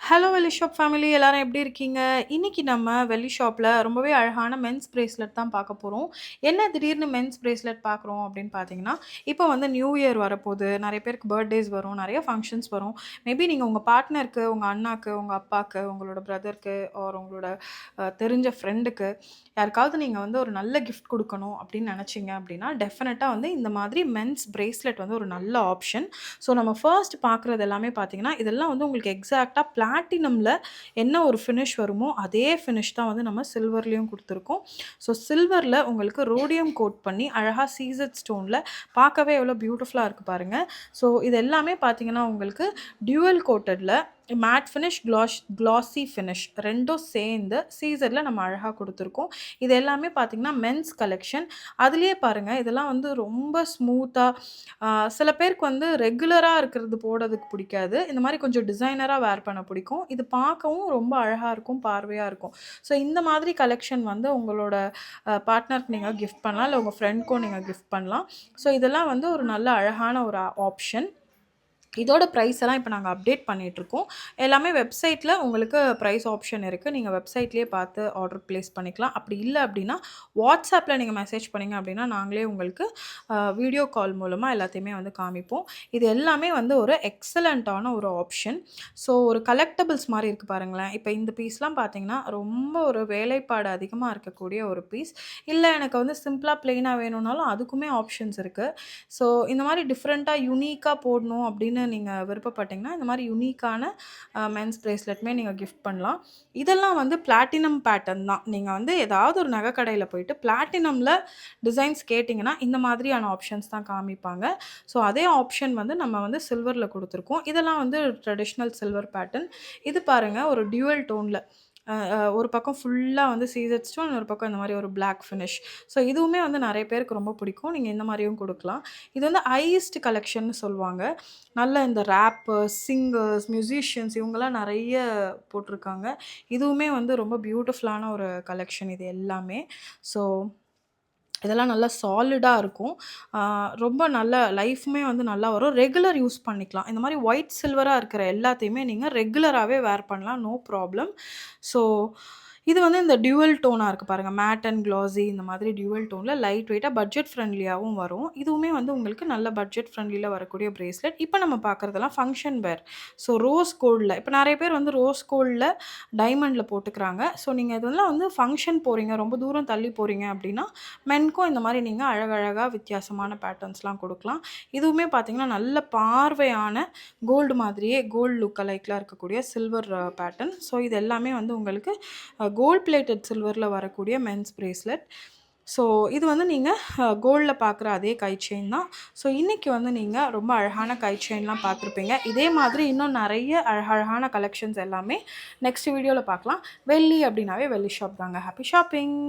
Hello வெள்ளி shop family எல்லாரும் எப்படி இருக்கீங்க? இன்னைக்கு நம்ம வெள்ளி ஷாப்ல ரொம்பவே அழகான மென்ஸ் பிரேஸ்லெட் தான் பார்க்க போறோம். என்ன திடீர்னு மென்ஸ் பிரேஸ்லெட் பார்க்குறோம் அப்படின்னு பார்த்தீங்கன்னா, இப்போ வந்து நியூ இயர் வரப்போது. நெறைய பேருக்கு பர்த்டேஸ் வரும். நெறைய ஃபங்ஷன்ஸ் வரும். மேபி நீங்க உங்க பார்ட்னருக்கு, உங்க அண்ணாக்கு, உங்க அப்பாக்கு, உங்களோட பிரதருக்கு ஆர் உங்களோட தெரிஞ்ச ஃப்ரெண்டுக்கு யாருக்காவது நீங்க வந்து ஒரு நல்ல கிஃப்ட் குடுக்கணும் அப்படின்னு நெனச்சீங்க அப்படின்னா, டெஃபினட்டா வந்து இந்த மாதிரி மென்ஸ் பிரேஸ்லெட் வந்து ஒரு நல்ல ஆப்ஷன். ஸோ நம்ம ஃபர்ஸ்ட் பார்க்குறது எல்லாமே பார்த்தீங்கன்னா, இதெல்லாம் வந்து உங்களுக்கு எக்ஸாக்ட்டா பிளாட்டினம்ல என்ன ஒரு ஃபினிஷ் வருமோ, அதே ஃபினிஷ் தான் வந்து நம்ம சில்வர்லயும் குடுத்துருக்கோம். ஸோ சில்வர்ல உங்களுக்கு ரோடியம் கோட் பண்ணி அழகா சீசட் ஸ்டோன்ல பார்க்கவே எவ்வளோ பியூட்டிஃபுல்லா இருக்கு பாருங்க. ஸோ இது எல்லாமே பார்த்தீங்கன்னா, உங்களுக்கு டியூவல் கோட்டட்ல மேட் ஃபினிஷ், கிளாஸி ஃபினிஷ் 2ம் சேர்ந்து சீசர்ல நம்ம அழகா குடுத்துருக்கோம். இது எல்லாமே பார்த்தீங்கன்னா, மென்ஸ் கலெக்ஷன். அதிலேயே பாருங்க, இதெல்லாம் வந்து ரொம்ப ஸ்மூத்தா சில பேருக்கு வந்து ரெகுலரா இருக்கிறது போடுறதுக்கு பிடிக்காது. இந்த மாரி கொஞ்சம் டிசைனரா வேர் பண்ண பிடிக்கும். இது பார்க்கவும் ரொம்ப அழகா இருக்கும், பார்வையா இருக்கும். ஸோ இந்த மாதிரி கலெக்ஷன் வந்து உங்களோட பார்ட்னருக்கு நீங்க கிஃப்ட் பண்ணலாம். இல்ல உங்க ஃப்ரெண்ட்க்கும் நீங்க கிஃப்ட் பண்ணலாம். ஸோ இதெல்லாம் வந்து ஒரு நல்ல அழகான ஒரு ஆப்ஷன். இதோட பிரைஸ் எல்லாம் இப்ப நாங்க அப்டேட் பண்ணிட்டுருக்கோம். எல்லாமே வெப்சைட்ல உங்களுக்கு பிரைஸ் ஆப்ஷன் இருக்கு. நீங்க வெப்சைட்லயே பார்த்து ஆர்டர் பிளேஸ் பண்ணிக்கலாம். அப்படி இல்ல அப்படின்னா, WhatsAppல நீங்க மெசேஜ் பண்ணீங்க அப்படின்னா, நாங்களே உங்களுக்கு வீடியோ கால் மூலமா எல்லாத்தையுமே வந்து காமிப்போம். இது எல்லாமே வந்து ஒரு எக்ஸலன்ட்டான ஒரு ஆப்ஷன். ஸோ ஒரு கலெக்டபிள்ஸ் மாரி இருக்கு பாருங்களேன். இப்ப இந்த பீஸ்லாம் பார்த்தீங்கன்னா, ரொம்ப ஒரு வேலைப்பாடு அதிகமா இருக்கக்கூடிய ஒரு பீஸ். இல்ல எனக்கு வந்து சிம்பிளா பிளெயினா வேணும்னாலும் அதுக்குமே ஆப்ஷன்ஸ் இருக்கு. ஸோ இந்த மாரி டிஃப்ரெண்ட்டா யூனிக்கா போடணும் அப்படின்னு நீங்க விருப்பப்பட்டீங்கன்னா, இந்த மாரி யூனிக்கான மென்ஸ் பிரேஸ்லெட்டுமே நீங்க கிஃப்ட் பண்ணலாம். இதெல்லாம் வந்து பிளாட்டினம் பேட்டர்ன் தான். நீங்க வந்து ஏதாவது ஒரு நகை கடையில போயிட்டு பிளாட்டினம்ல டிசைன்ஸ் கேட்டீங்கன்னா, இந்த மாதிரியான ஆப்ஷன்ஸ் தான் காமிப்பாங்க. ஸோ அதே ஆப்ஷன் வந்து நம்ம வந்து சில்வர்ல குடுத்துருக்கோம். இதெல்லாம் வந்து ட்ரெடிஷ்னல் சில்வர் பேட்டர்ன். இது பாருங்க ஒரு டியூவல் டோன்ல ஒரு பக்கம் ஃபுல்லா வந்து சீசட் ஸ்டோன், இன்னொரு பக்கம் இந்த மாரி ஒரு பிளாக் ஃபினிஷ். ஸோ இதுவுமே வந்து நெறைய பேருக்கு ரொம்ப பிடிக்கும். நீங்க இந்த மாரியும் குடுக்கலாம். இது வந்து ஹையஸ்ட் கலெக்ஷன்னு சொல்லுவாங்க. நல்ல இந்த ராப்பர்ஸ், சிங்கர்ஸ், மியூசிஷியன்ஸ் இவங்கலாம் நெறைய போட்டிருக்காங்க. இதுவுமே வந்து ரொம்ப பியூட்டிஃபுல்லான ஒரு கலெக்ஷன் இது எல்லாமே. ஸோ இதெல்லாம் நல்லா சாலிடா இருக்கும். ஆ ரொம்ப நல்ல லைஃப்மே வந்து நல்லா வரும். ரெகுலர் யூஸ் பண்ணிக்கலாம். இந்த மாரி ஒயிட், சில்வரா இருக்கிற எல்லாத்தையுமே நீங்க ரெகுலராவே வேர் பண்ணலாம். No problem. ஸோ இது வந்து இந்த டியூவல் டோனா இருக்கு பாருங்க. மேட் அண்ட் கிளாஸி இந்த மாதிரி டியூவல் டோன்ல லைட் வெயிட்டா பட்ஜெட் ஃப்ரெண்ட்லியாவும் வரும். இதுவுமே வந்து உங்களுக்கு நல்ல பட்ஜெட் ஃப்ரெண்ட்லில வரக்கூடிய பிரேஸ்லெட். இப்ப நம்ம பார்க்குறதெல்லாம் ஃபங்ஷன் வேர். ஸோ ரோஸ் கோல்ட்ல இப்ப நெறைய பேர் வந்து ரோஸ் கோல்ட்ல டைமண்ட்ல போட்டுக்கிறாங்க. ஸோ நீங்க இதெல்லாம் வந்து ஃபங்ஷன் போறீங்க, ரொம்ப தூரம் தள்ளி போறீங்க அப்படின்னா, மென்க்கும் இந்த மாரி நீங்க அழகழகா வித்தியாசமான பேட்டர்ன்ஸ்லாம் குடுக்கலாம். இதுவுமே பார்த்தீங்கன்னா, நல்ல பார்வையான கோல்டு மாதிரியே கோல்டு லுக் அலைக்ல இருக்கக்கூடிய சில்வர் பேட்டர்ன். ஸோ இது எல்லாமே வந்து உங்களுக்கு கோல்ட் பிளேட்டட் சில்வர்ல வரக்கூடிய மென்ஸ் பிரேஸ்லெட். ஸோ இது வந்து நீங்க கோல்ட்ல பார்க்குற அதே கை செயின் தான். ஸோ இன்னைக்கு வந்து நீங்க ரொம்ப அழகான கை செயின்லாம் பார்த்துருப்பீங்க. இதே மாதிரி இன்னும் நெறைய அழகழகான கலெக்ஷன்ஸ் எல்லாமே நெக்ஸ்ட் வீடியோல பார்க்கலாம். வெள்ளி அப்படின்னாவே வெள்ளி ஷாப் தாங்க. Happy shopping!